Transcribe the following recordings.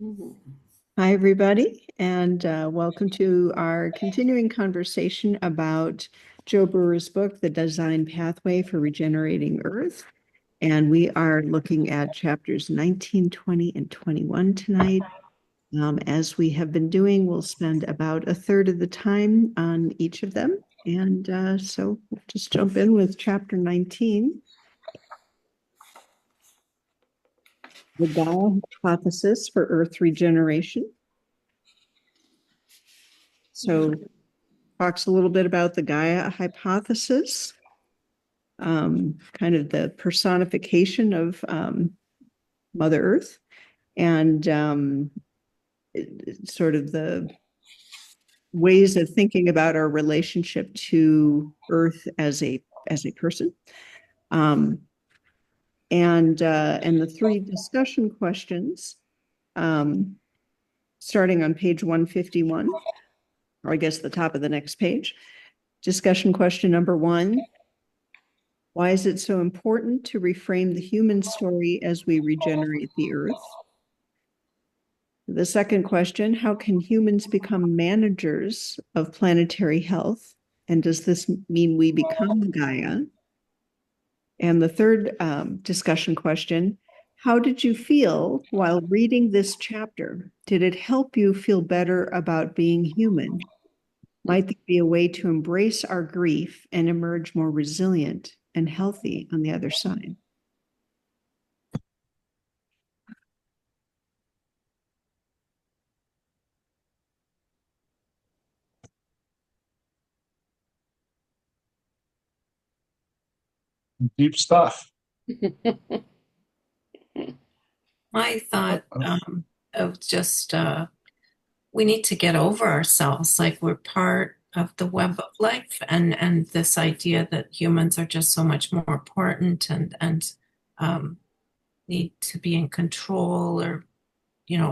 Hi, everybody, and welcome to our continuing conversation about Joe Brewer's book, The Design Pathway for Regenerating Earth. And we are looking at chapters 19, 20, and 21 tonight. As we have been doing, we'll spend about a third of the time on each of them. And so we'll just jump in with chapter 19, the Gaia hypothesis for Earth regeneration. So talks a little bit about the Gaia hypothesis, kind of the personification of Mother Earth, and sort of the ways of thinking about our relationship to Earth as a person. And the three discussion questions, starting on page 151, or I guess the top of the next page. Discussion question number 1: why is it so important to reframe the human story as we regenerate the Earth? The second question: how can humans become managers of planetary health? And does this mean we become Gaia? And the third discussion question: how did you feel while reading this chapter? Did it help you feel better about being human? Might there be a way to embrace our grief and emerge more resilient and healthy on the other side? Deep stuff. I thought of just we need to get over ourselves, like we're part of the web of life, and this idea that humans are just so much more important and need to be in control, or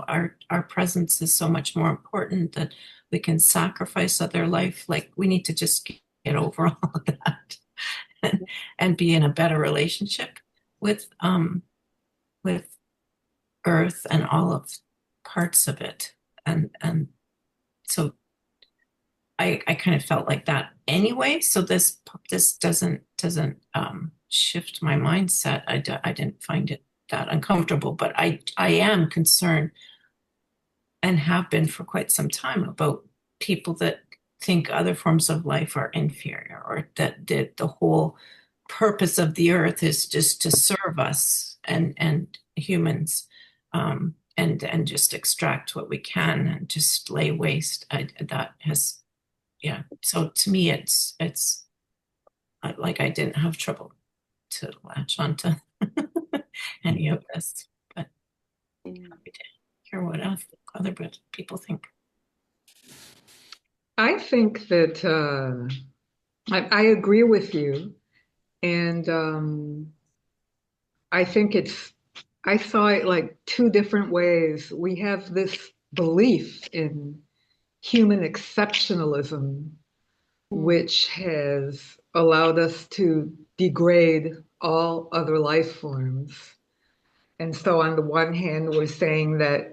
our presence is so much more important that we can sacrifice other life. Like we need to just get over all of that and be in a better relationship with with Earth and all of parts of it. And so I kind of felt like that anyway. So this doesn't shift my mindset. I didn't find it that uncomfortable, but I am concerned and have been for quite some time about people that think other forms of life are inferior, or that the whole purpose of the earth is just to serve us and humans, and just extract what we can and just lay waste. That has, yeah. So to me, it's like I didn't have trouble to latch onto any of this, but happy to hear what else other people think. I think that I agree with you, and I think I saw it like two different ways. We have this belief in human exceptionalism, which has allowed us to degrade all other life forms. And so, on the one hand, we're saying that,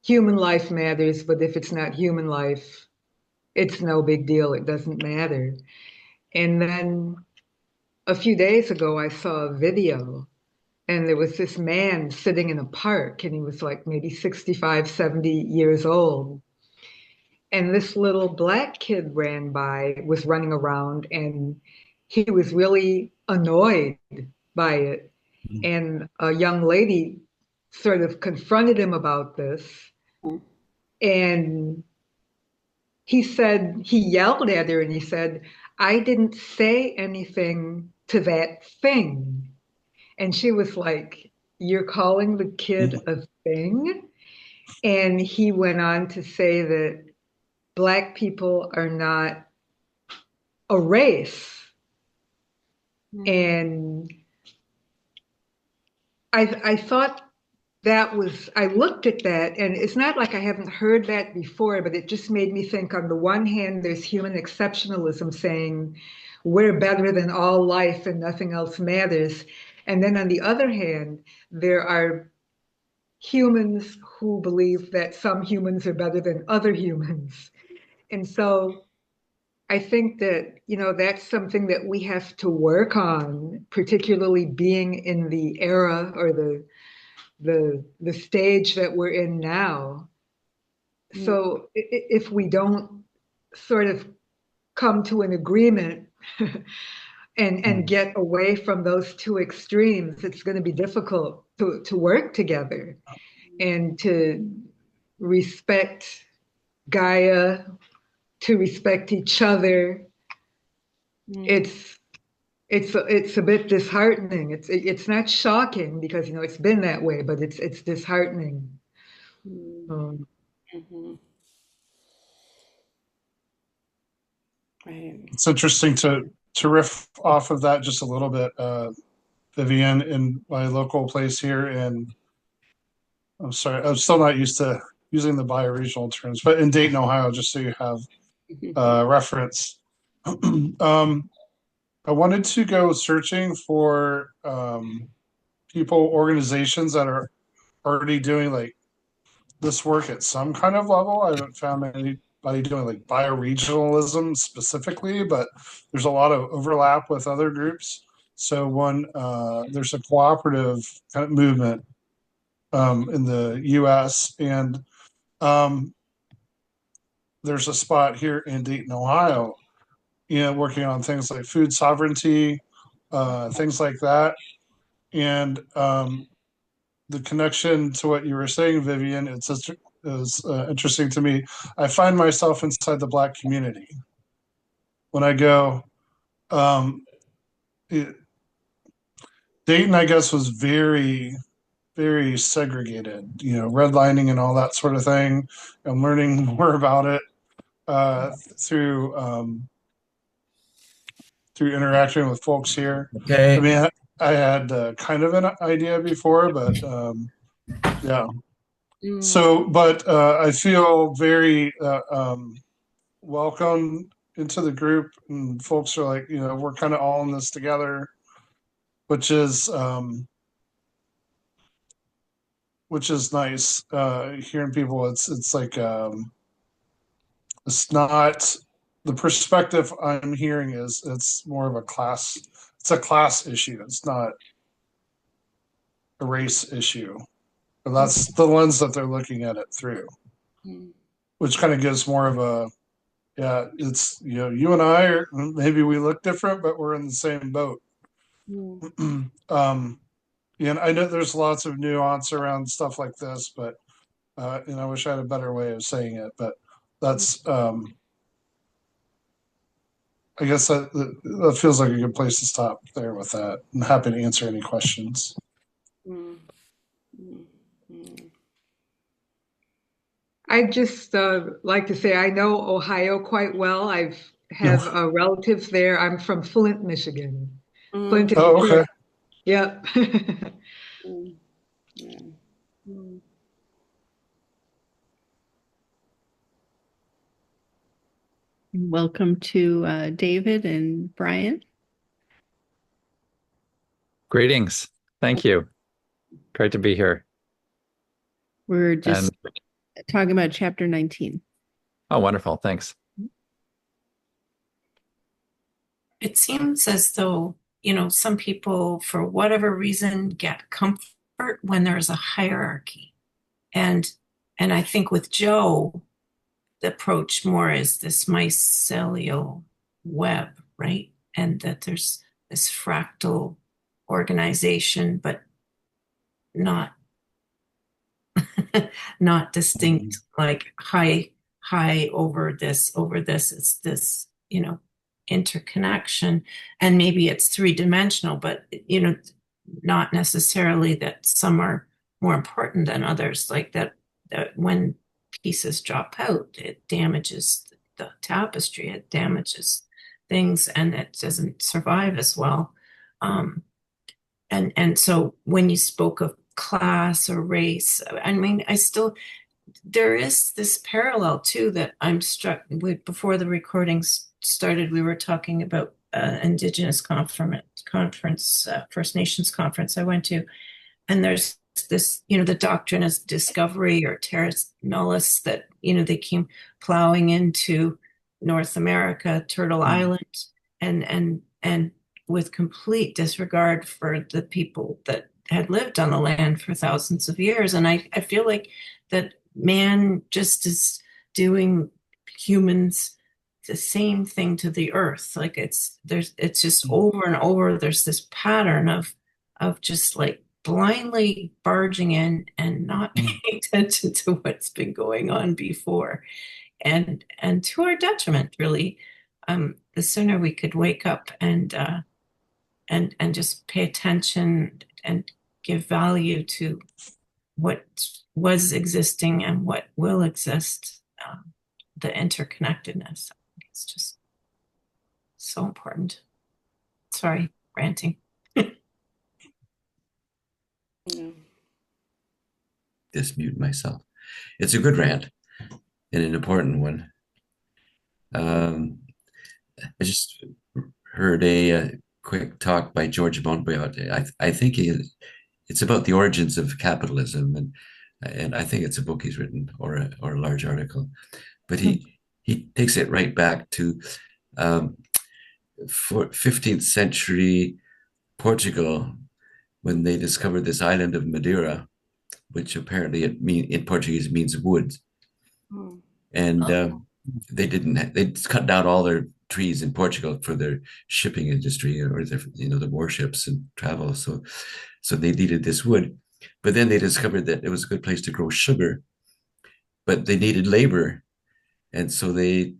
human life matters, but if it's not human life, it's no big deal. It doesn't matter. And then a few days ago, I saw a video, and there was this man sitting in a park, and he was like maybe 65, 70 years old. And this little black kid ran by, was running around, and he was really annoyed by it. And a young lady sort of confronted him about this. And he yelled at her and he said, I didn't say anything to that thing. And she was like, you're calling the kid a thing? And he went on to say that Black people are not a race. And I thought I looked at that, and it's not like I haven't heard that before, but it just made me think on the one hand, there's human exceptionalism saying we're better than all life and nothing else matters. And then on the other hand, there are humans who believe that some humans are better than other humans. And so I think that, that's something that we have to work on, particularly being in the era or the stage that we're in now. So if we don't sort of come to an agreement and get away from those two extremes, it's going to be difficult to work together and to respect Gaia, to respect each other. It's a bit disheartening. It's not shocking because it's been that way, but it's disheartening. Um, Right. It's interesting to riff off of that just a little bit, Vivian, in my local place here. And I'm sorry, I'm still not used to using the bioregional terms, but in Dayton, Ohio, just so you have reference. I wanted to go searching for people, organizations that are already doing like this work at some kind of level. I haven't found anybody doing like bioregionalism specifically, but there's a lot of overlap with other groups. So there's a cooperative kind of movement in the U.S. and there's a spot here in Dayton, Ohio, working on things like food sovereignty, things like that. And the connection to what you were saying, Vivian, it's just is interesting to me. I find myself inside the Black community when I go. Dayton, I guess, was very, very segregated. Redlining and all that sort of thing. I'm learning more about it through interacting with folks here. Okay. I mean, I had kind of an idea before, but yeah. So, but I feel very welcome into the group, and folks are like, we're kind of all in this together, which is nice. Hearing people, it's like it's not the perspective I'm hearing is it's more of a class. It's a class issue. It's not a race issue. But that's the lens that they're looking at it through, which kind of gives more of a, yeah, it's, you and I are, maybe we look different, but we're in the same boat. And I know there's lots of nuance around stuff like this, but, I wish I had a better way of saying it, but that's, I guess that feels like a good place to stop there with that. I'm happy to answer any questions. I'd just like to say I know Ohio quite well. I've have relatives there. I'm from Flint, Michigan. Flint is okay. Yep. Welcome to David and Brian. Greetings. Thank you. Great to be here. We're just talking about chapter 19. Oh, wonderful. Thanks. It seems as though, some people, for whatever reason, get comfort when there's a hierarchy. And I think with Joe, the approach more is this mycelial web, right? And that there's this fractal organization, but not not distinct, like high over this. It's this, interconnection. And maybe it's three-dimensional, but not necessarily that some are more important than others, like that when pieces drop out, it damages the tapestry, it damages things, and it doesn't survive as well. And so when you spoke of class or race, I mean, there is this parallel too that I'm struck with. Before the recordings started, we were talking about Indigenous conference, First Nations conference I went to, and there's this, the doctrine is discovery or terrace nullis, that, they came plowing into North America, Turtle Island, and with complete disregard for the people that had lived on the land for thousands of years. And I feel like that man just is doing humans the same thing to the earth. Like it's just over and over. There's this pattern of just like blindly barging in and not paying attention to what's been going on before, and to our detriment, really. The sooner we could wake up and just pay attention and give value to what was existing and what will exist, the interconnectedness. It's just so important. Sorry, ranting. Just mute myself. It's a good rant and an important one. I just heard a quick talk by George Monbiot. I think it's about the origins of capitalism, and I think it's a book he's written or a large article, but he takes it right back to for 15th century Portugal, when they discovered this island of Madeira, which apparently in Portuguese means wood. And they cut down all their trees in Portugal for their shipping industry, or the warships and travel. So they needed this wood. But then they discovered that it was a good place to grow sugar, but they needed labor. And so they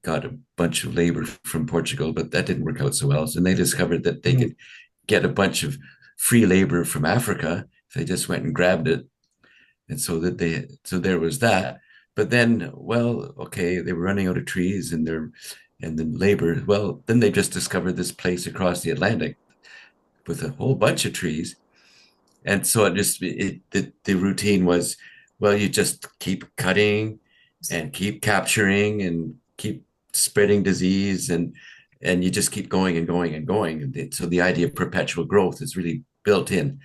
got a bunch of labor from Portugal, but that didn't work out so well. So they discovered that they could get a bunch of free labor from Africa if they just went and grabbed it. And so there was that. But then, well, okay, they were running out of trees and then labor. Well, then they just discovered this place across the Atlantic with a whole bunch of trees. And so the routine was, well, you just keep cutting and keep capturing and keep spreading disease, and you just keep going and going and going. And so the idea of perpetual growth is really built in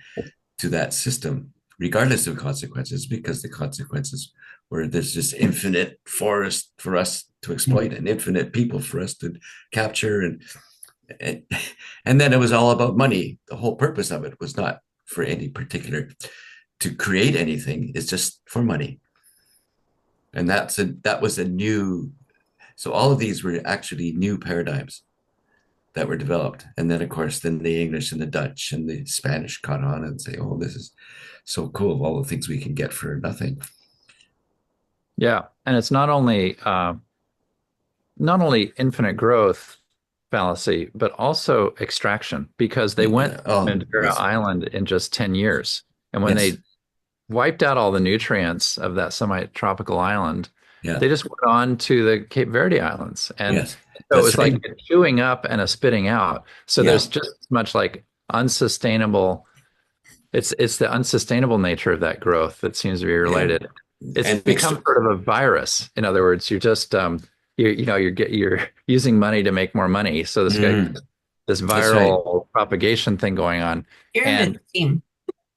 to that system, regardless of consequences, because the consequences were there's just infinite forest for us to exploit and infinite people for us to capture. And then it was all about money. The whole purpose of it was not for any particular to create anything. It's just for money. And that was a new, so all of these were actually new paradigms that were developed. And then, of course, then the English and the Dutch and the Spanish caught on and say, oh, this is so cool, all the things we can get for nothing. Yeah. And it's not only infinite growth fallacy, but also extraction, because they went to Madeira Island in just 10 years. And when they wiped out all the nutrients of that semi-tropical island, they just went on to the Cape Verde Islands. And so it was like a chewing up and a spitting out. So there's just as much like unsustainable. It's the unsustainable nature of that growth that seems to be related. It's become sort of a virus. In other words, you're just you're using money to make more money. So this viral propagation thing going on. Pyramid scheme.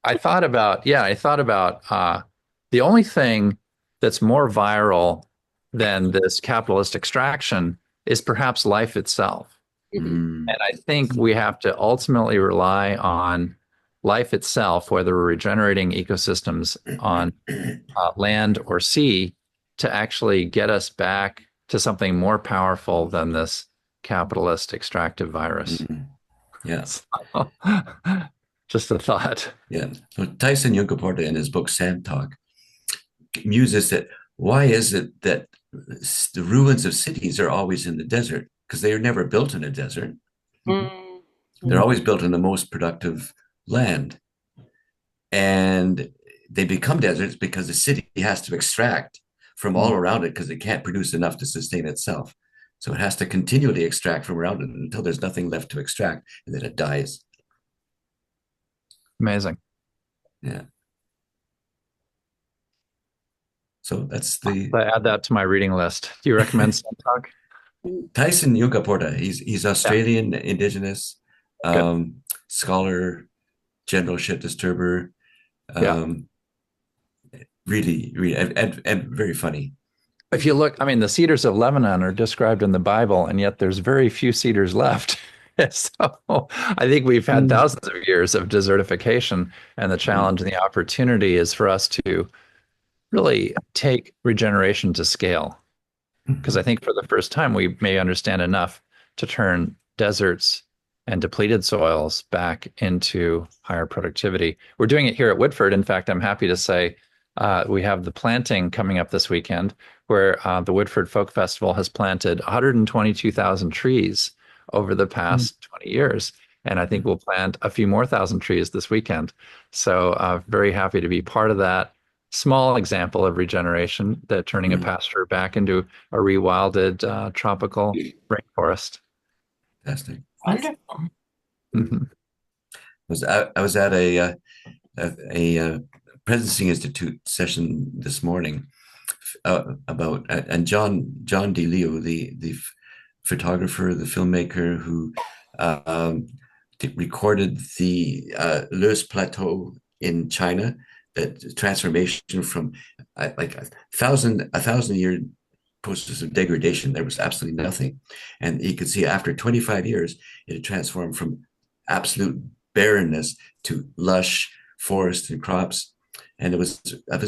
I thought about the only thing that's more viral than this capitalist extraction is perhaps life itself. And I think we have to ultimately rely on life itself, whether we're regenerating ecosystems on land or sea, to actually get us back to something more powerful than this capitalist extractive virus. Yes. Just a thought. Yeah. So Tyson Yunkaporta, in his book Sand Talk, muses that why is it that the ruins of cities are always in the desert? Because they are never built in a desert. They're always built in the most productive land. And they become deserts because the city has to extract from all around it because it can't produce enough to sustain itself. So it has to continually extract from around it until there's nothing left to extract, and then it dies. Amazing. Yeah. So that's I add that to my reading list. Do you recommend Sand Talk? Tyson Yunkaporta. He's Australian, Indigenous scholar, general shit disturber. Yeah. Really, and very funny. If you look, I mean, the cedars of Lebanon are described in the Bible, and yet there's very few cedars left. So I think we've had thousands of years of desertification, and the challenge and the opportunity is for us to really take regeneration to scale. Because I think for the first time, we may understand enough to turn deserts and depleted soils back into higher productivity. We're doing it here at Woodford. In fact, I'm happy to say we have the planting coming up this weekend where the Woodford Folk Festival has planted 122,000 trees over the past 20 years. And I think we'll plant a few more thousand trees this weekend. So very happy to be part of that small example of regeneration, that turning a pasture back into a rewilded tropical rainforest. Fantastic. Wonderful. Mm-hmm. I was at a Presidency Institute session this morning about and John DeLeo, the photographer, the filmmaker who recorded the Loess Plateau in China, that transformation from like a thousand year process of degradation. There was absolutely nothing, and you could see after 25 years it had transformed from absolute barrenness to lush forest and crops. And it was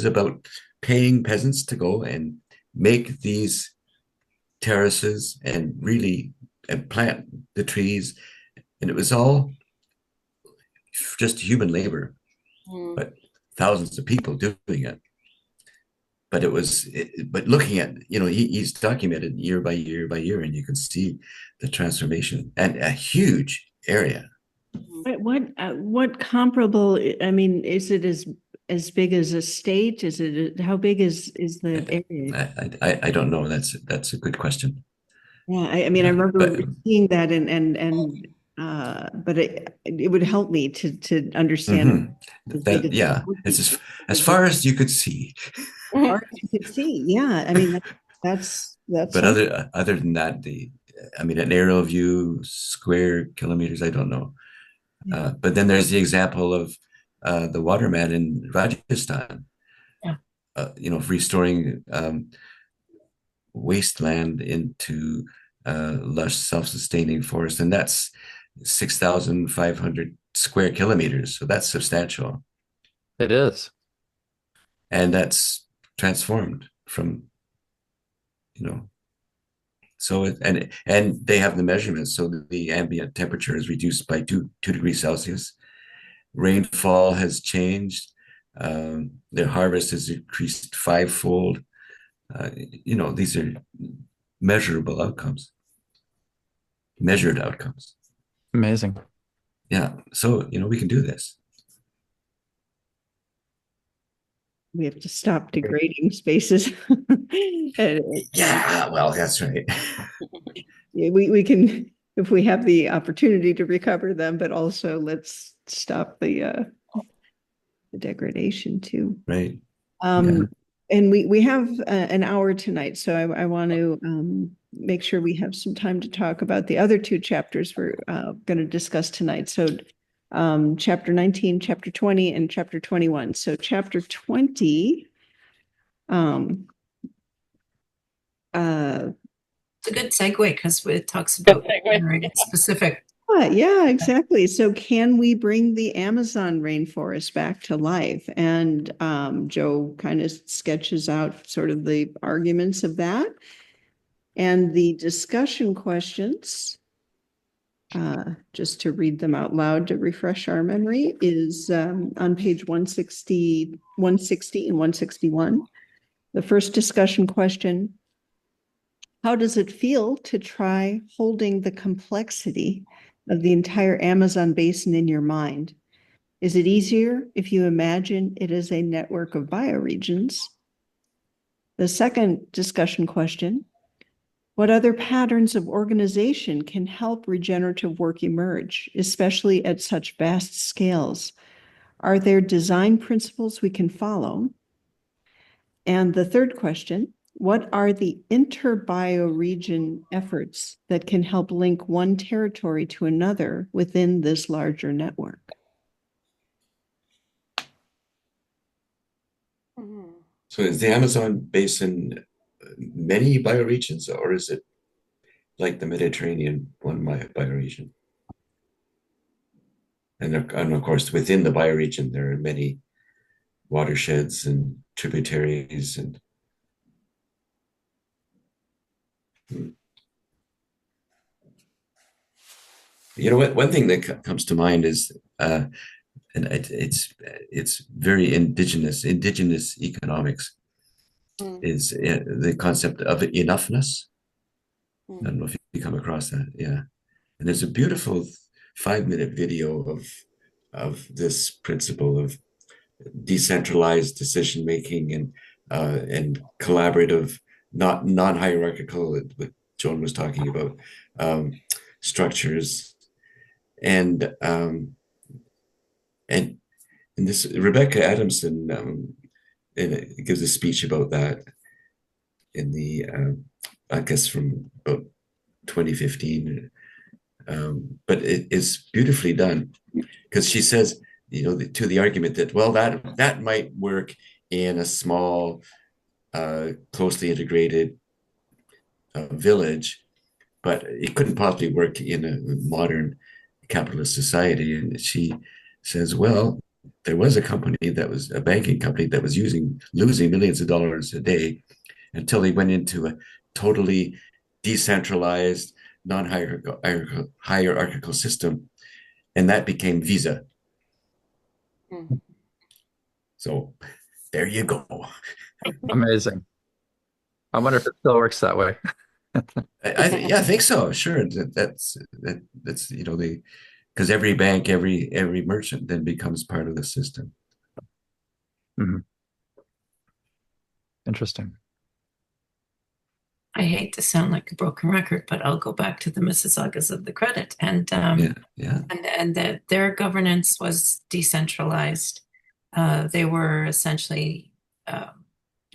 about paying peasants to go and make these terraces and really and plant the trees, and it was all just human labor, but thousands of people doing it. But but looking at, he's documented year by year by year, and you can see the transformation and a huge area. What comparable? I mean, is it as big as a state? Is it how big is the area? I don't know. That's a good question. Yeah, I mean, I remember seeing that, but it would help me to understand. It's as far as you could see. As far as you could see, yeah. I mean, that's. But other than that, an aerial view, square kilometers, I don't know. But then there's the example of the waterman in Rajasthan. Yeah. Restoring wasteland into lush, self-sustaining forest, and that's 6,500 square kilometers. So that's substantial. It is, and that's transformed from, So and they have the measurements. So the ambient temperature is reduced by 2 degrees Celsius. Rainfall has changed. Their harvest has increased 5-fold. These are measurable outcomes. Measured outcomes. Amazing. Yeah. So, we can do this. We have to stop degrading spaces. Yeah, well, that's right. We can, if we have the opportunity to recover them, but also let's stop the degradation too. Right. And we have an hour tonight, so I want to make sure we have some time to talk about the other 2 chapters we're going to discuss tonight. So chapter 19, chapter 20, and chapter 21. So chapter 20, it's a good segue because it talks about specific. Yeah, exactly. So can we bring the Amazon rainforest back to life? And Joe kind of sketches out sort of the arguments of that. And the discussion questions, just to read them out loud to refresh our memory, is on page 160 and 161. The first discussion question: how does it feel to try holding the complexity of the entire Amazon basin in your mind? Is it easier if you imagine it as a network of bioregions? The second discussion question: what other patterns of organization can help regenerative work emerge, especially at such vast scales? Are there design principles we can follow? And the third question: what are the inter-bioregion efforts that can help link one territory to another within this larger network? So is the Amazon basin many bioregions, or is it like the Mediterranean one bioregion? And of course, within the bioregion, there are many watersheds and tributaries and you know what? One thing that comes to mind is, and it's very indigenous economics is the concept of enoughness. I don't know if you come across that. Yeah, and there's a beautiful 5-minute video of this principle of decentralized decision making and collaborative, not non-hierarchical, what Joan was talking about, um, structures and um, and and this Rebecca Adamson gives a speech about that in the I guess from about 2015, but it is beautifully done because she says, you know, to the argument that well that might work in a small, closely integrated village, but it couldn't possibly work in a modern capitalist society. And she says, well, there was a company that was a banking company that was losing millions of dollars a day until they went into a totally decentralized, non-hierarchical system, and that became Visa. So there you go. Amazing. I wonder if it still works that way. I think so. Sure, that's you know the because every bank, every merchant then becomes part of the system. Mm-hmm. Interesting. I hate to sound like a broken record, but I'll go back to the Mississaugas of the credit, and that their governance was decentralized. They were essentially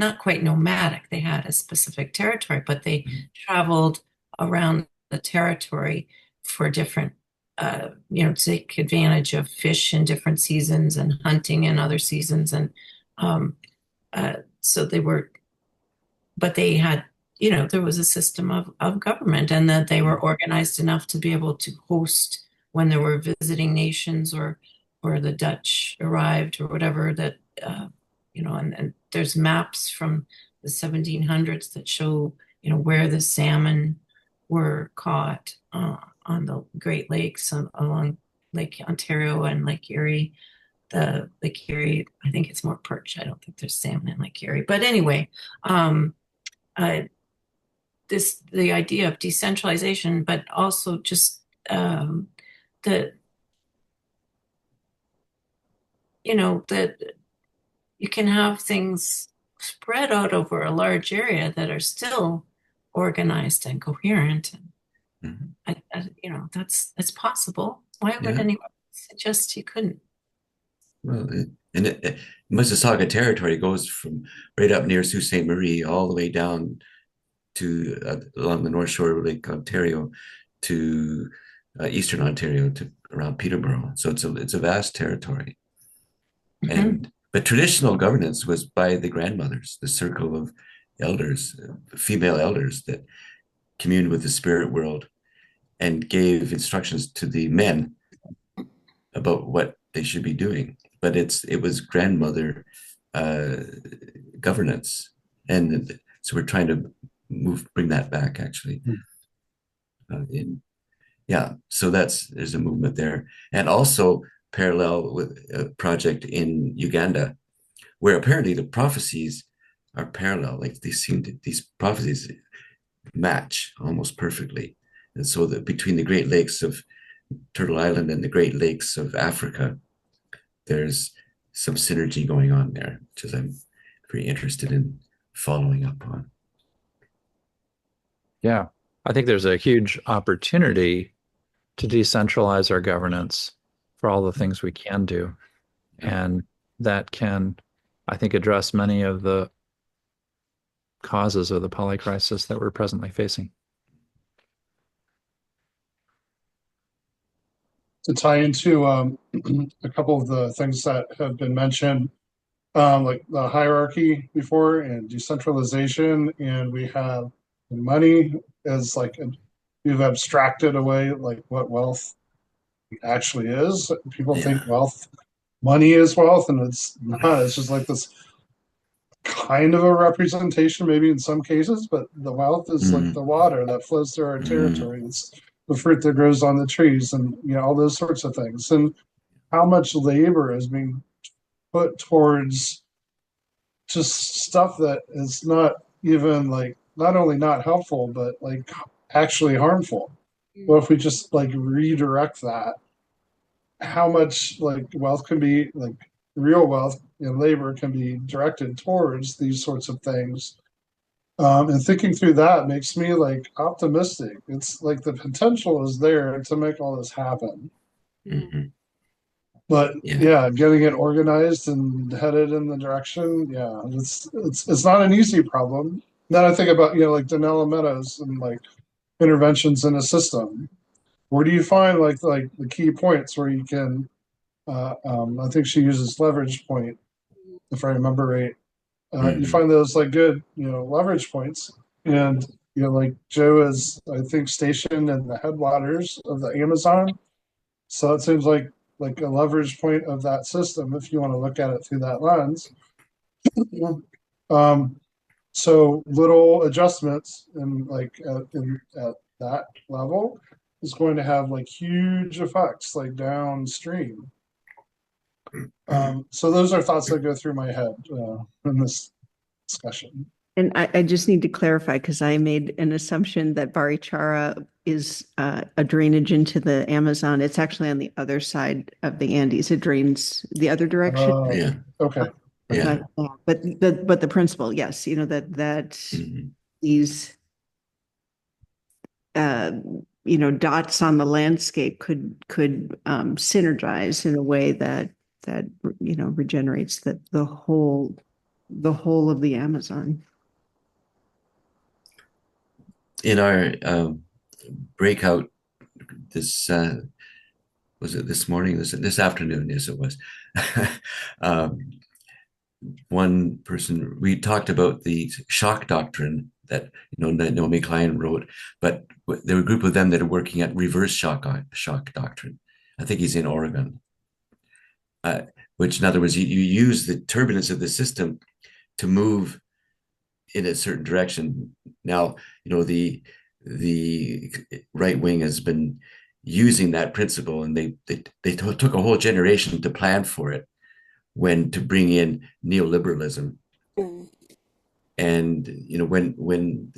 not quite nomadic. They had a specific territory, but they traveled around the territory for different, to take advantage of fish in different seasons and hunting in other seasons, and so they were. But they had, there was a system of government, and that they were organized enough to be able to host when there were visiting nations or the Dutch arrived or whatever that, and there's maps from the 1700s that show, where the salmon were caught on the Great Lakes along Lake Ontario and Lake Erie. The Lake Erie, I think it's more perch. I don't think there's salmon in Lake Erie. But anyway, uh, the idea of decentralization, but also just that that you can have things spread out over a large area that are still organized and coherent. And that's possible. Why would anyone suggest you couldn't? Well, Mississauga territory goes from right up near Sault Ste. Marie all the way down to along the North Shore of Lake Ontario to Eastern Ontario to around Peterborough. So it's a vast territory. But traditional governance was by the grandmothers, the circle of elders, female elders that communed with the spirit world and gave instructions to the men about what they should be doing. But it was grandmother governance, and so we're trying to bring that back actually. So there's a movement there, and also parallel with a project in Uganda, where apparently the prophecies are parallel. Like these prophecies match almost perfectly, and so that between the Great Lakes of Turtle Island and the Great Lakes of Africa, there's some synergy going on there, which I'm very interested in following up on. Yeah, I think there's a huge opportunity to decentralize our governance for all the things we can do. And that can, I think, address many of the causes of the polycrisis that we're presently facing. To tie into a couple of the things that have been mentioned, like the hierarchy before and decentralization, and we have money as like we've abstracted away like what wealth actually is. People think money is wealth, and it's not. It's just like this kind of a representation, maybe in some cases, but the wealth is like the water that flows through our territory. It's the fruit that grows on the trees, and all those sorts of things. And how much labor is being put towards just stuff that is not even like not only not helpful, but like actually harmful. Well, if we just like redirect that, how much like wealth can be like real wealth and labor can be directed towards these sorts of things. And thinking through that makes me like optimistic. It's like the potential is there to make all this happen. Mm-hmm. But getting it organized and headed in the direction, it's not an easy problem. Then I think about like Danella Meadows and like interventions in a system. Where do you find like the key points where you can? I think she uses leverage point, if I remember right. You find those like good leverage points, and like Joe is I think stationed in the headwaters of the Amazon, so it seems like a leverage point of that system if you want to look at it through that lens. So little adjustments and like at that level is going to have like huge effects like downstream. So those are thoughts that go through my head in this discussion. And I just need to clarify because I made an assumption that Barichara is a drainage into the Amazon. It's actually on the other side of the Andes. It drains the other direction. Okay. But the principle, yes, that these dots on the landscape could synergize in a way that regenerates the whole of the Amazon. In our breakout this was it this morning, this afternoon, yes it was. One person, we talked about the shock doctrine that Naomi Klein wrote, but there were a group of them that are working at reverse shock doctrine. I think he's in Oregon, which in other words, you use the turbulence of the system to move in a certain direction. Now, the right wing has been using that principle, and they took a whole generation to plan for it when to bring in neoliberalism. And when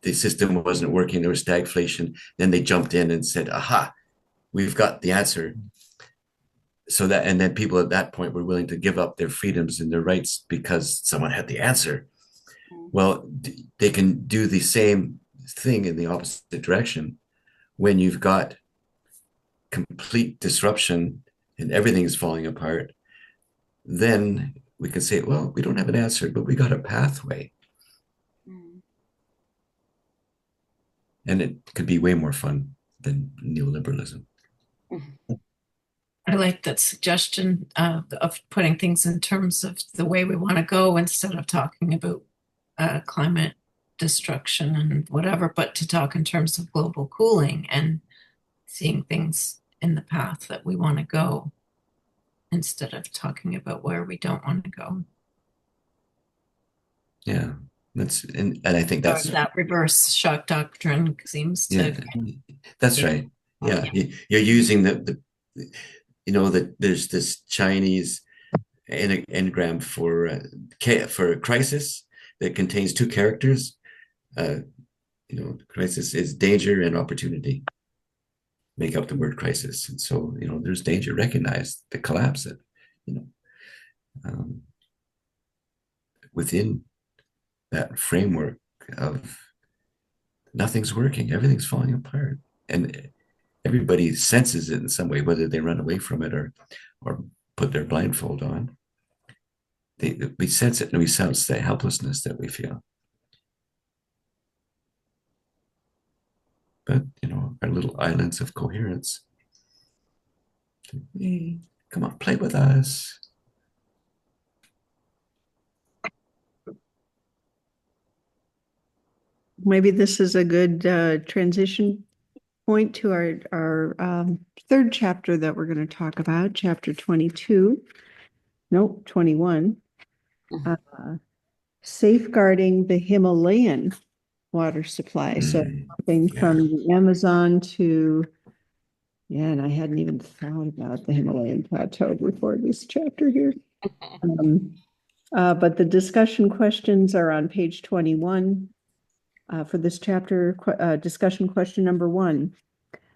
the system wasn't working, there was stagflation, then they jumped in and said, aha, we've got the answer. So that, and then people at that point were willing to give up their freedoms and their rights because someone had the answer. Well, they can do the same thing in the opposite direction when you've got complete disruption and everything is falling apart. Then we can say, well, we don't have an answer, but we got a pathway. And it could be way more fun than neoliberalism. I like that suggestion of putting things in terms of the way we want to go instead of talking about climate destruction and whatever, but to talk in terms of global cooling and seeing things in the path that we want to go instead of talking about where we don't want to go. Yeah, and I think that's that reverse shock doctrine seems to. That's right. Yeah, you're using the that there's this Chinese engram for crisis that contains two characters. Crisis is danger and opportunity. Make up the word crisis, and so there's danger. Recognize to collapse it. Within that framework of nothing's working, everything's falling apart, and everybody senses it in some way, whether they run away from it or put their blindfold on. We sense it, and we sense the helplessness that we feel. But our little islands of coherence. Hey, come on, play with us. maybe this is a good transition point to our third chapter that we're going to talk about, chapter 22. Nope, 21. Uh, Safeguarding the Himalayan water supply. So something from the Amazon to, yeah, and I hadn't even thought about the Himalayan plateau before this chapter here. But the discussion questions are on page 21. For this chapter, discussion question number 1.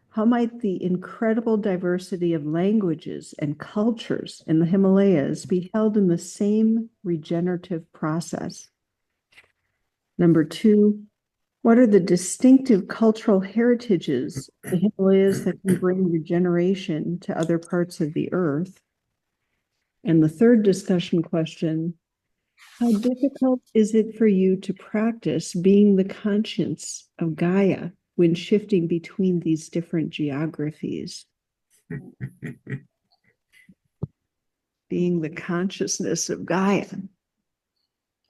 How might the incredible diversity of languages and cultures in the Himalayas be held in the same regenerative process? Number 2, what are the distinctive cultural heritages of the Himalayas that can bring regeneration to other parts of the earth? And the third discussion question, how difficult is it for you to practice being the conscience of Gaia when shifting between these different geographies? Being the consciousness of Gaia.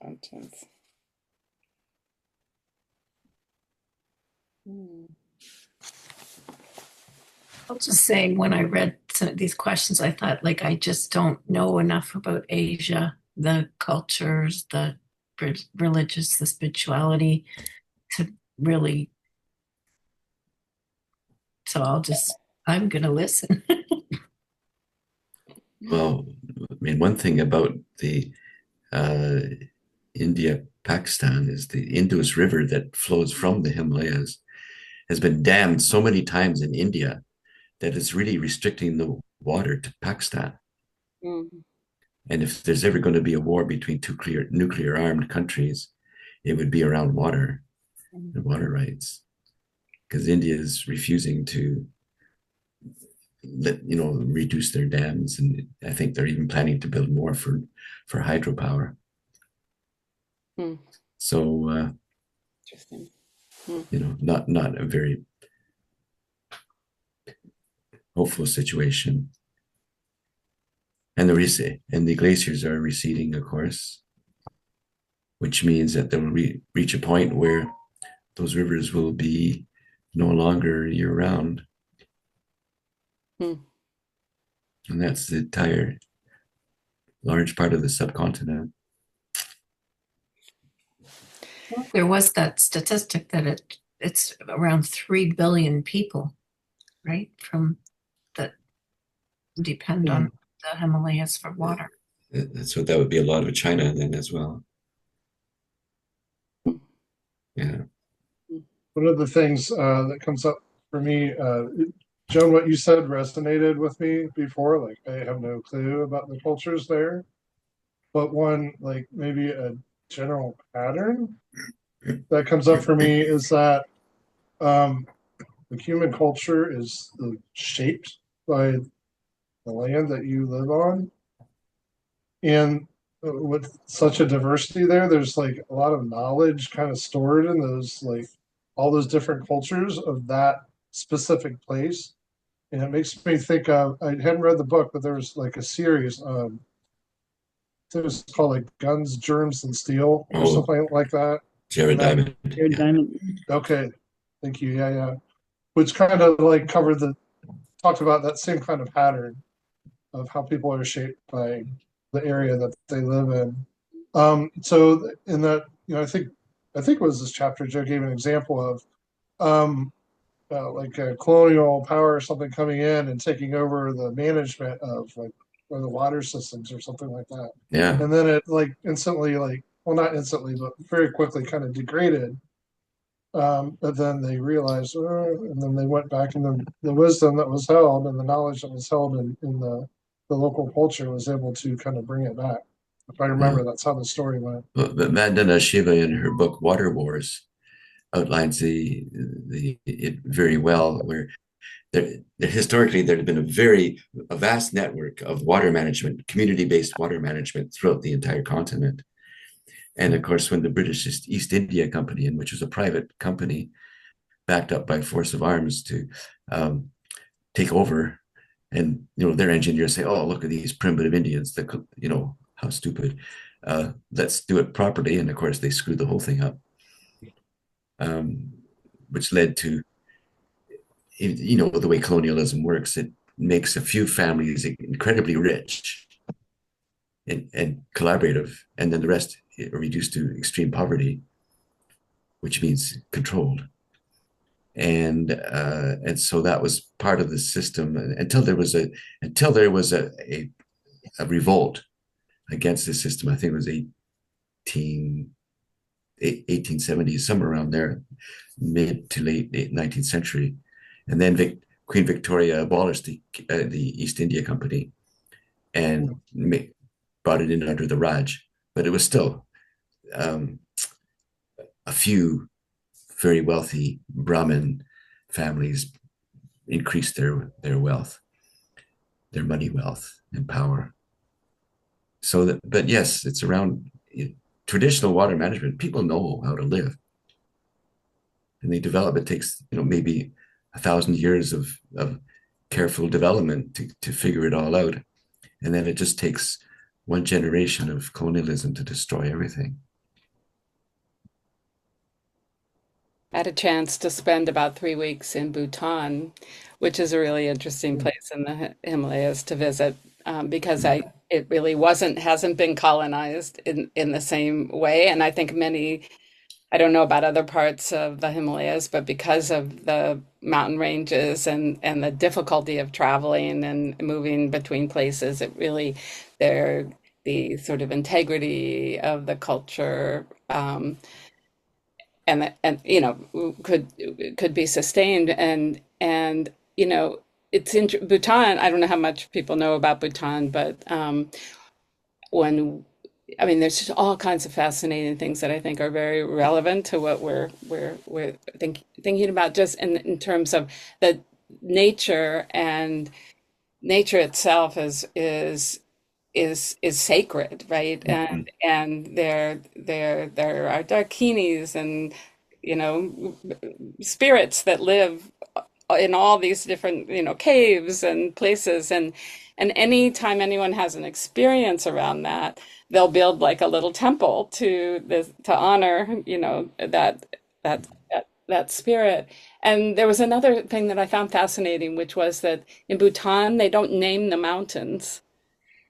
Conscience. I'll just say, when I read some of these questions, I thought, like, I just don't know enough about Asia, the cultures, the religious, the spirituality to really. So I'm going to listen. Well, I mean, one thing about the India-Pakistan is the Indus River that flows from the Himalayas has been dammed so many times in India that it's really restricting the water to Pakistan. Mm-hmm. And if there's ever going to be a war between two nuclear armed countries, it would be around water and water rights, because India is refusing to reduce their dams, and I think they're even planning to build more for hydropower. So Interesting. Not a very hopeful situation. And the glaciers are receding, of course, which means that they will reach a point where those rivers will be no longer year round. And that's the entire large part of the subcontinent. There was that statistic that it's around 3 billion people, right, that depend on the Himalayas for water. So that would be a lot of China then as well. Yeah. One of the things that comes up for me, Joan, what you said resonated with me before. Like, I have no clue about the cultures there, but one, like, maybe a general pattern that comes up for me is that the human culture is shaped by the land that you live on. And with such a diversity there's like a lot of knowledge kind of stored in those, like, all those different cultures of that specific place. And it makes me think of, I hadn't read the book, but there was like a series, it was called like Guns, Germs, and Steel or something like that. Jared Diamond. Jared Diamond. Okay. Thank you. Yeah. Which kind of like talked about that same kind of pattern of how people are shaped by the area that they live in. So in that, I think it was this chapter Joe gave an example of like a colonial power or something coming in and taking over the management of, like, or the water systems or something like that. Yeah. And then it, like, instantly, like, well, not instantly, but very quickly kind of degraded. But then they realized, and then they went back, and the wisdom that was held and the knowledge that was held in the local culture was able to kind of bring it back. If I remember, that's how the story went. But Vandana Shiva, in her book Water Wars, outlines it very well, where historically there had been a vast network of water management, community-based water management throughout the entire continent. And of course, when the British East India Company, which was a private company backed up by force of arms to take over, and their engineers say, "Oh, look at these primitive Indians! That how stupid! Let's do it properly." And of course, they screwed the whole thing up. um, which led to, the way colonialism works. It makes a few families incredibly rich and collaborative, and then the rest are reduced to extreme poverty, which means controlled. And so that was part of the system until there was a revolt against the system. I think it was 1870s, somewhere around there, mid to late 19th century. And then Queen Victoria abolished the East India Company and brought it in under the Raj. But it was still a few very wealthy Brahmin families increased their wealth, their money wealth and power. So that, but yes, it's around traditional water management. People know how to live, and they develop. It takes maybe 1,000 years of careful development to figure it all out, and then it just takes one generation of colonialism to destroy everything. I had a chance to spend about 3 weeks in Bhutan, which is a really interesting place in the Himalayas to visit, because it really hasn't been colonized in the same way. And I think I don't know about other parts of the Himalayas, but because of the mountain ranges and the difficulty of traveling and moving between places, the sort of integrity of the culture, and could be sustained, and it's in Bhutan. I don't know how much people know about Bhutan, but when I mean, there's just all kinds of fascinating things that I think are very relevant to what we're thinking about, just in terms of the nature, and nature itself is sacred, right? And there are dakinis and spirits that live in all these different caves and places, and anytime anyone has an experience around that, they'll build like a little temple to honor that spirit. And there was another thing that I found fascinating, which was that in Bhutan they don't name the mountains.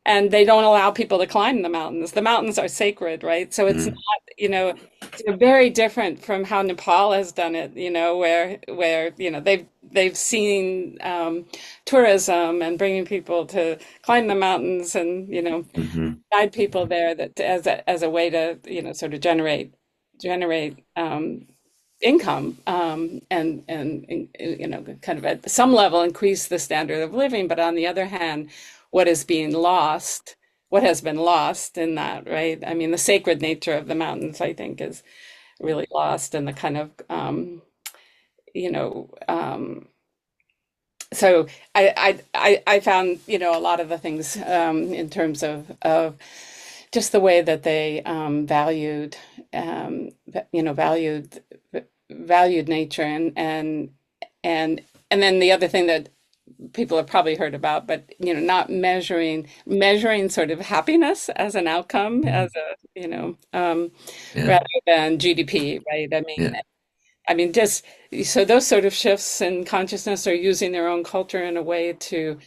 And they don't allow people to climb the mountains. The mountains are sacred, right? So it's not, it's very different from how Nepal has done it, where they've seen tourism and bringing people to climb the mountains, and guide people there, that as a way to sort of generate income, and kind of at some level increase the standard of living. But on the other hand, what has been lost in that, right? I mean, the sacred nature of the mountains, I think, is really lost, and the kind of so I found a lot of the things, in terms of just the way that they valued nature, and then the other thing that people have probably heard about, but not measuring sort of happiness as an outcome, as a rather than GDP, right? I mean, just so those sort of shifts in consciousness are using their own culture in a way to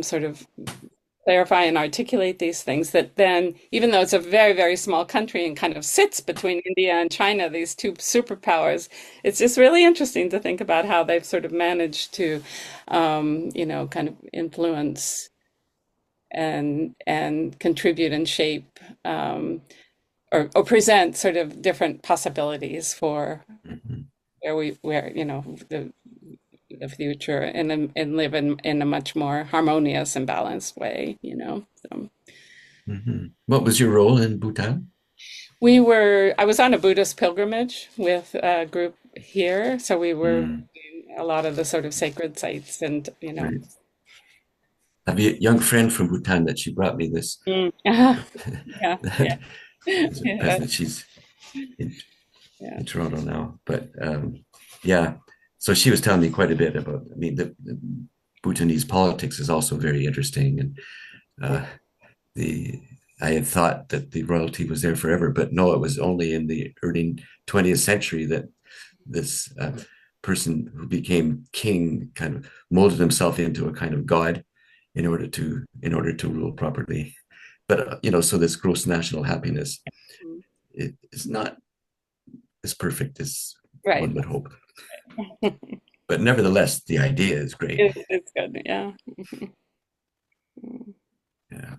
sort of clarify and articulate these things, that then, even though it's a very, very small country and kind of sits between India and China, these two superpowers, it's just really interesting to think about how they've sort of managed to, kind of influence and contribute and shape, or present sort of different possibilities for where the future, and live in a much more harmonious and balanced way, So. What was your role in Bhutan? I was on a Buddhist pilgrimage with a group here, so we were doing a lot of the sort of sacred sites, and Right. I have a young friend from Bhutan that she brought me this. Yeah, yeah. Present. She's in Toronto now, but yeah. So she was telling me quite a bit about. I mean, the Bhutanese politics is also very interesting, and I had thought that the royalty was there forever, but no, it was only in the early 20th century that this person who became king kind of molded himself into a kind of god in order to rule properly. But so this gross national happiness is not as perfect as one would hope. But nevertheless, the idea is great. It's good, yeah. Yeah.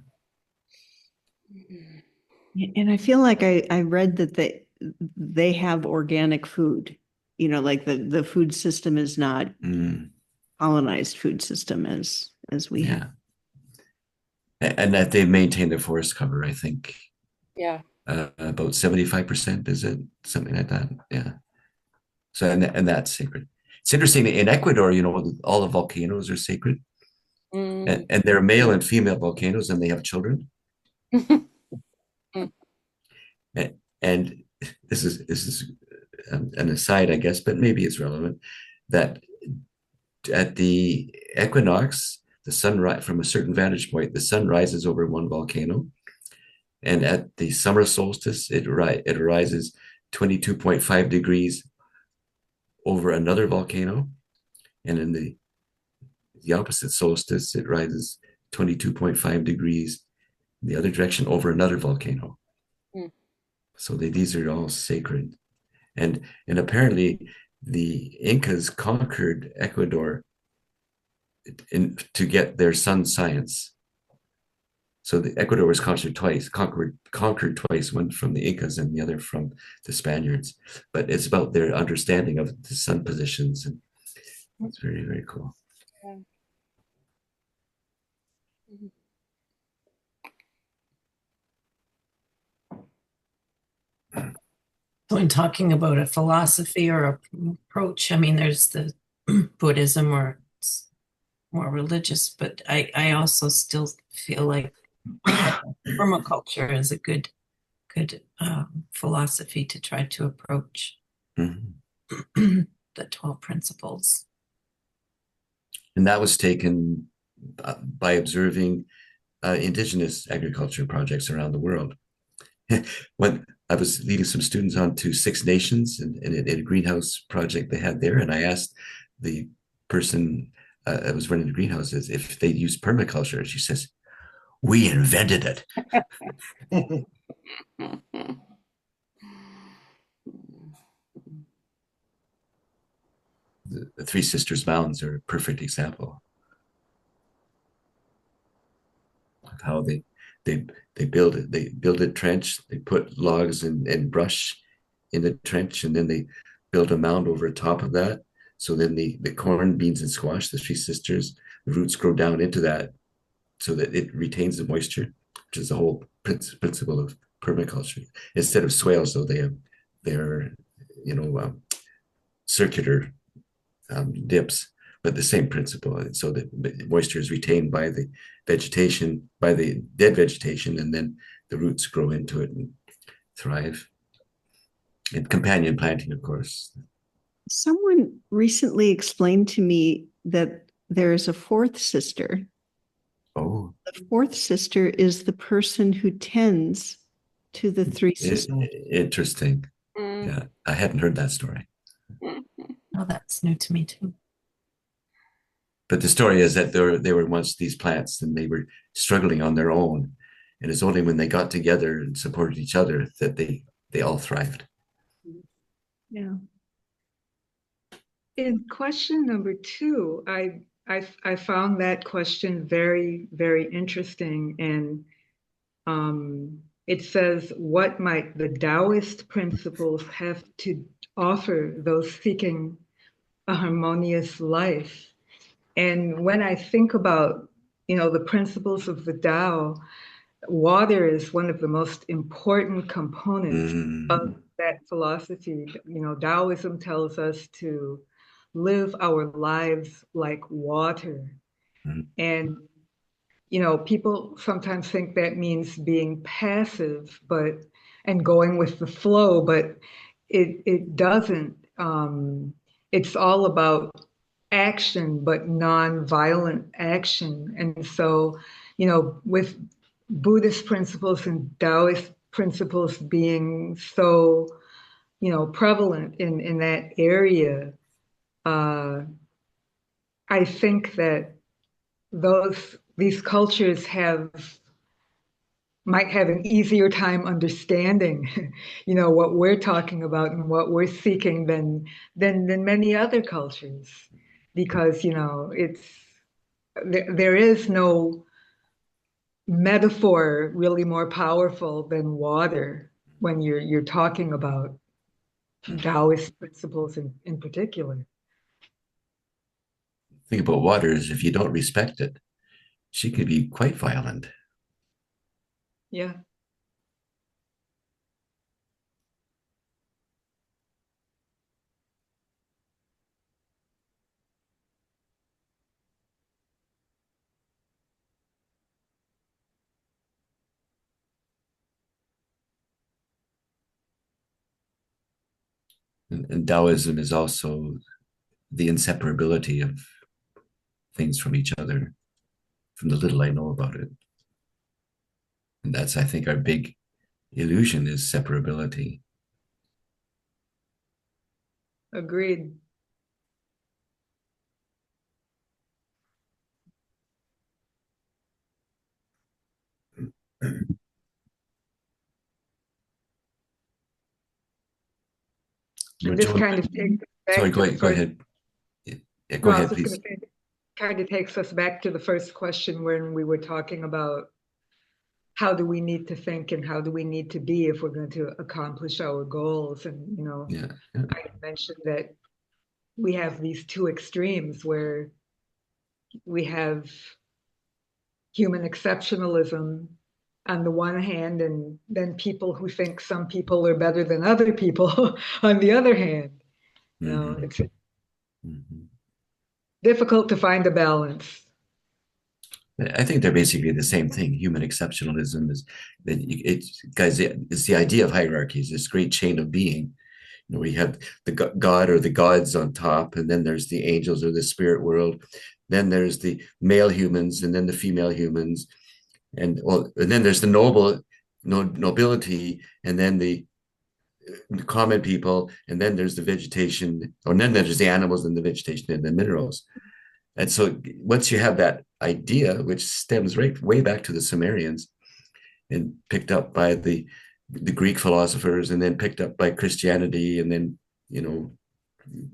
And I feel like I read that they have organic food, like the food system is not colonized food system as we have. And that they maintain their forest cover, I think. Yeah. About 75%, is it? Something like that. Yeah. So, and that's sacred. It's interesting in Ecuador, all the volcanoes are sacred. And they're male and female volcanoes, and they have children. And this is an aside, I guess, but maybe it's relevant, that at the equinox, the sun from a certain vantage point, the sun rises over one volcano, and at the summer solstice, it rises 22.5 degrees over another volcano, and in the opposite solstice, it rises 22.5 degrees in the other direction over another volcano. So these are all sacred. And apparently the Incas conquered Ecuador to get their sun science. So the Ecuador was conquered twice, one from the Incas and the other from the Spaniards. But it's about their understanding of the sun positions, and it's very, very cool. So in talking about a philosophy or approach, I mean, there's the Buddhism, or it's more religious, but I also still feel like permaculture is a good philosophy to try to approach the 12 principles. And that was taken by observing indigenous agriculture projects around the world. When I was leading some students on to Six Nations and a greenhouse project they had there, and I asked the person I was running the greenhouses if they used permaculture, and she says, "We invented it." The Three Sisters Mountains are a perfect example of how they build it. They build a trench, they put logs and brush in the trench, and then they build a mound over top of that. So then the corn, beans, and squash, the Three Sisters, the roots grow down into that so that it retains the moisture, which is the whole principle of permaculture. Instead of swales, though, they're circular dips, but the same principle. And so the moisture is retained by the vegetation, by the dead vegetation, and then the roots grow into it and thrive. And companion planting, of course. Someone recently explained to me that there is a fourth sister. Oh. The fourth sister is the person who tends to the three sisters. Interesting. Yeah, I hadn't heard that story. Oh, that's new to me too. But the story is that they were once these plants, and they were struggling on their own. And it's only when they got together and supported each other that they all thrived. Yeah. In question number 2, I found that question very, very interesting. And it says, what might the Taoist principles have to offer those seeking a harmonious life? And when I think about, the principles of the Tao, water is one of the most important components of that philosophy. Taoism tells us to live our lives like water. And, people sometimes think that means being passive, and going with the flow, but it doesn't. It's all about action, but non-violent action. And so, with Buddhist principles and Taoist principles being so prevalent in that area. I think that these cultures might have an easier time understanding, what we're talking about and what we're seeking than many other cultures, because there is no metaphor really more powerful than water when you're talking about Taoist principles in particular. Think about water is if you don't respect it, she could be quite violent. Yeah. And Taoism is also the inseparability of things from each other, from the little I know about it. And that's, I think, our big illusion is separability. Agreed. This kind of takes us back sorry, to the go first. ahead. Yeah, go No, I ahead, was just please. going to say, it kind of takes us back to the first question when we were talking about how do we need to think and how do we need to be if we're going to accomplish our goals. And, Yeah. I mentioned that we have these two extremes where we have human exceptionalism on the one hand, and then people who think some people are better than other people on the other hand. It's difficult to find a balance. I think they're basically the same thing. Human exceptionalism is that it's the idea of hierarchies, this great chain of being. We have the God or the gods on top, and then there's the angels or the spirit world. Then there's the male humans, and then the female humans, and then there's the nobility, and then the common people, and then there's the vegetation, and then there's the animals and the vegetation and the minerals. And so once you have that idea, which stems right way back to the Sumerians and picked up by the Greek philosophers and then picked up by Christianity and then,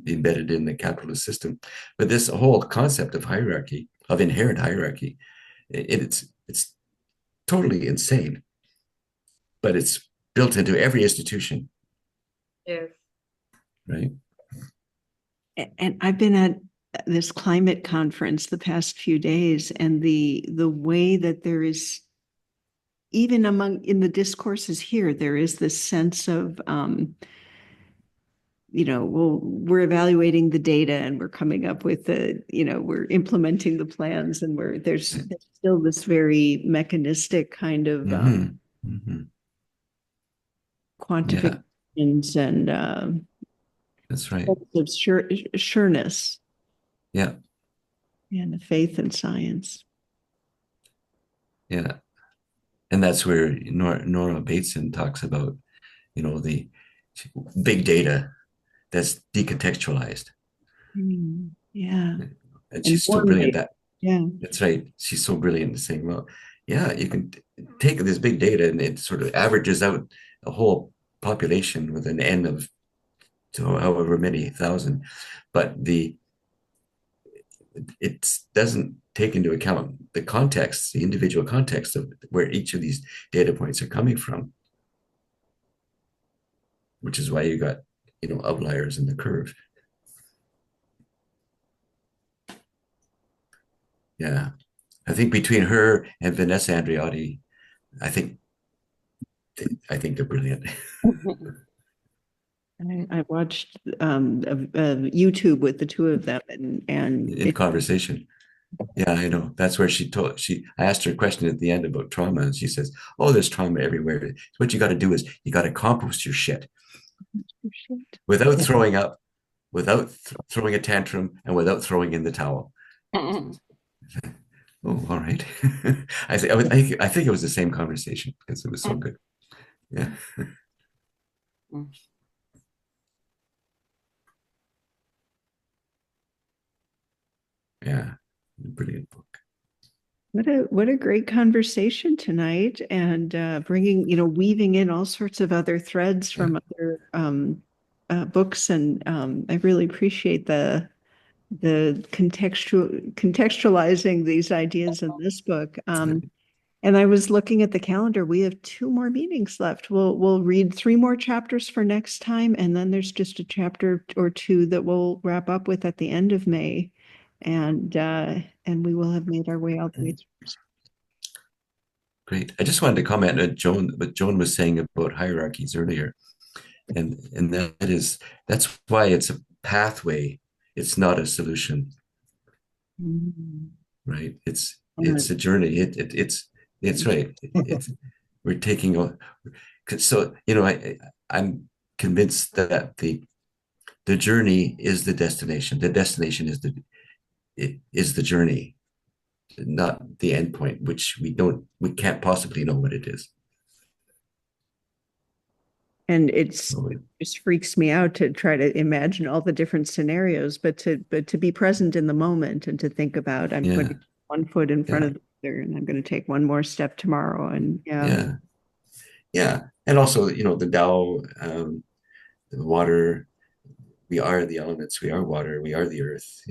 embedded in the capitalist system. But this whole concept of hierarchy, of inherent hierarchy, it's totally insane. But it's built into every institution. Yes. Right. And I've been at this climate conference the past few days, and the way that there is, even in the discourses here, there is this sense of, well, we're evaluating the data and we're coming up with we're implementing the plans, and there's still this very mechanistic kind of quantifications and that's right. Of sureness. Yeah. And the faith in science. Yeah. And that's where Nora Bateson talks about, the big data that's decontextualized. Yeah. And she's so brilliant that. Yeah. That's right. She's so brilliant in saying, well, yeah, you can take this big data and it sort of averages out a whole population with an N of however many thousand, but it doesn't take into account the context, the individual context of where each of these data points are coming from, which is why you got, outliers in the curve. Yeah. I think between her and Vanessa Andreotti, I think they're brilliant. I watched YouTube with the two of them and in conversation. Yeah, I know. That's where I asked her a question at the end about trauma, and she says, "Oh, there's trauma everywhere. What you got to do is you got to compost your shit without throwing up, without throwing a tantrum, and without throwing in the towel." Oh, all right. I think it was the same conversation because it was so good. Yeah. Yeah, brilliant book. What a great conversation tonight, and bringing, weaving in all sorts of other threads from other books, and I really appreciate the contextualizing these ideas in this book. And I was looking at the calendar. We have 2 more meetings left. We'll read 3 more chapters for next time, and then there's just a chapter or 2 that we'll wrap up with at the end of May, and we will have made our way all the way through. Great. I just wanted to comment on what Joan was saying about hierarchies earlier, and that's why it's a pathway. It's not a solution, right? It's a journey. It's right. We're taking so I'm convinced that the journey is the destination. The destination is the journey, not the end point, which we can't possibly know what it is. And it just freaks me out to try to imagine all the different scenarios, but to be present in the moment and to think about, I'm putting 1 foot in front of the other, and I'm going to take 1 more step tomorrow. And and also the Tao, the water. We are the elements. We are water. We are the earth.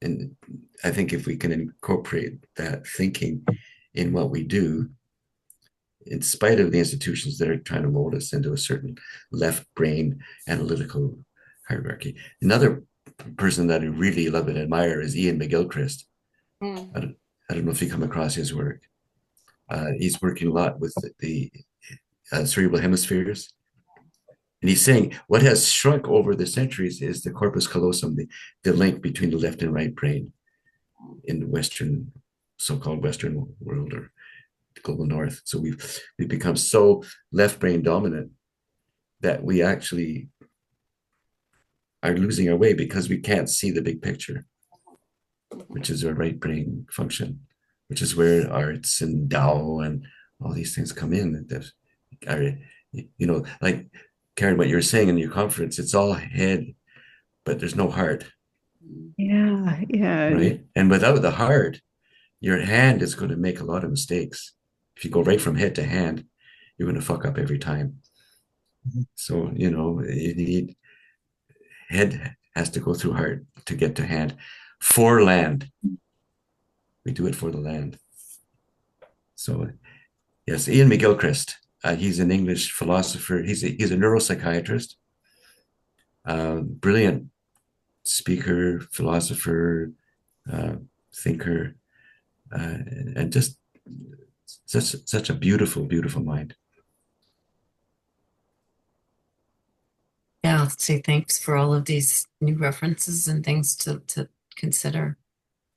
And I think if we can incorporate that thinking in what we do, in spite of the institutions that are trying to mold us into a certain left brain analytical hierarchy. Another person that I really love and admire is Ian McGilchrist. I don't know if you come across his work. He's working a lot with the cerebral hemispheres. And he's saying what has shrunk over the centuries is the corpus callosum, the link between the left and right brain in the so-called Western world, or the global North. So we've become so left brain dominant that we actually are losing our way because we can't see the big picture, which is our right brain function, which is where arts and Tao and all these things come in. Like Karen, what you were saying in your conference, it's all head, but there's no heart. Yeah. Right. And without the heart, your hand is going to make a lot of mistakes. If you go right from head to hand, you're going to fuck up every time. So, you need head has to go through heart to get to hand for land. We do it for the land. So, yes, Ian McGilchrist. He's an English philosopher. He's a neuropsychiatrist, brilliant speaker, philosopher, thinker, and just such a beautiful, beautiful mind. Yeah, let's say thanks for all of these new references and things to consider.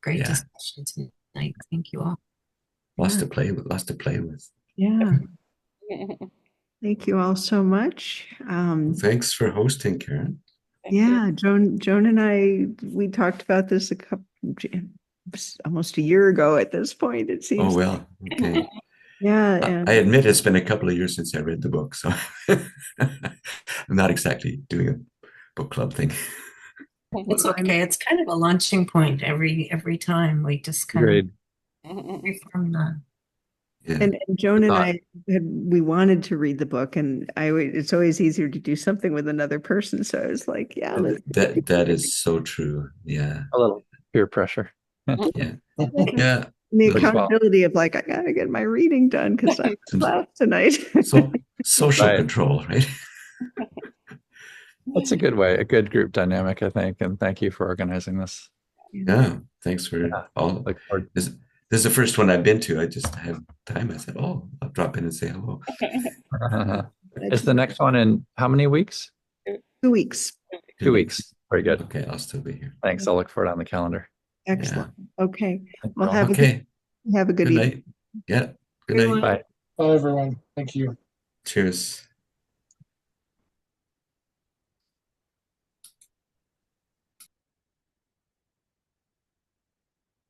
Great discussion tonight. Thank you all. Lots to play with. Yeah. Thank you all so much. Thanks for hosting, Karen. Yeah, Joan and I, we talked about this almost a year ago at this point, it seems. Oh, well, okay. Yeah. I admit it's been a couple of years since I read the book, so I'm not exactly doing a book club thing. It's okay. It's kind of a launching point every time. We just kind of reform that. Yeah. And Joan and I we wanted to read the book, and it's always easier to do something with another person. So I was like, yeah, that is so true. Yeah. A little peer pressure. Yeah. Yeah. The accountability of like, I gotta get my reading done because I left tonight. So social control, right? That's a good way, a good group dynamic, I think. And thank you for organizing this. Yeah. Thanks for all. This is the first one I've been to. I just had time. I said, I'll drop in and say hello. Is the next one in how many weeks? 2 weeks. 2 weeks. Very good. Okay, I'll still be here. Thanks. I'll look for it on the calendar. Excellent. Yeah. Okay. Well, have a good evening. Night. Yeah. Good night. Bye. Bye, everyone. Thank you. Cheers.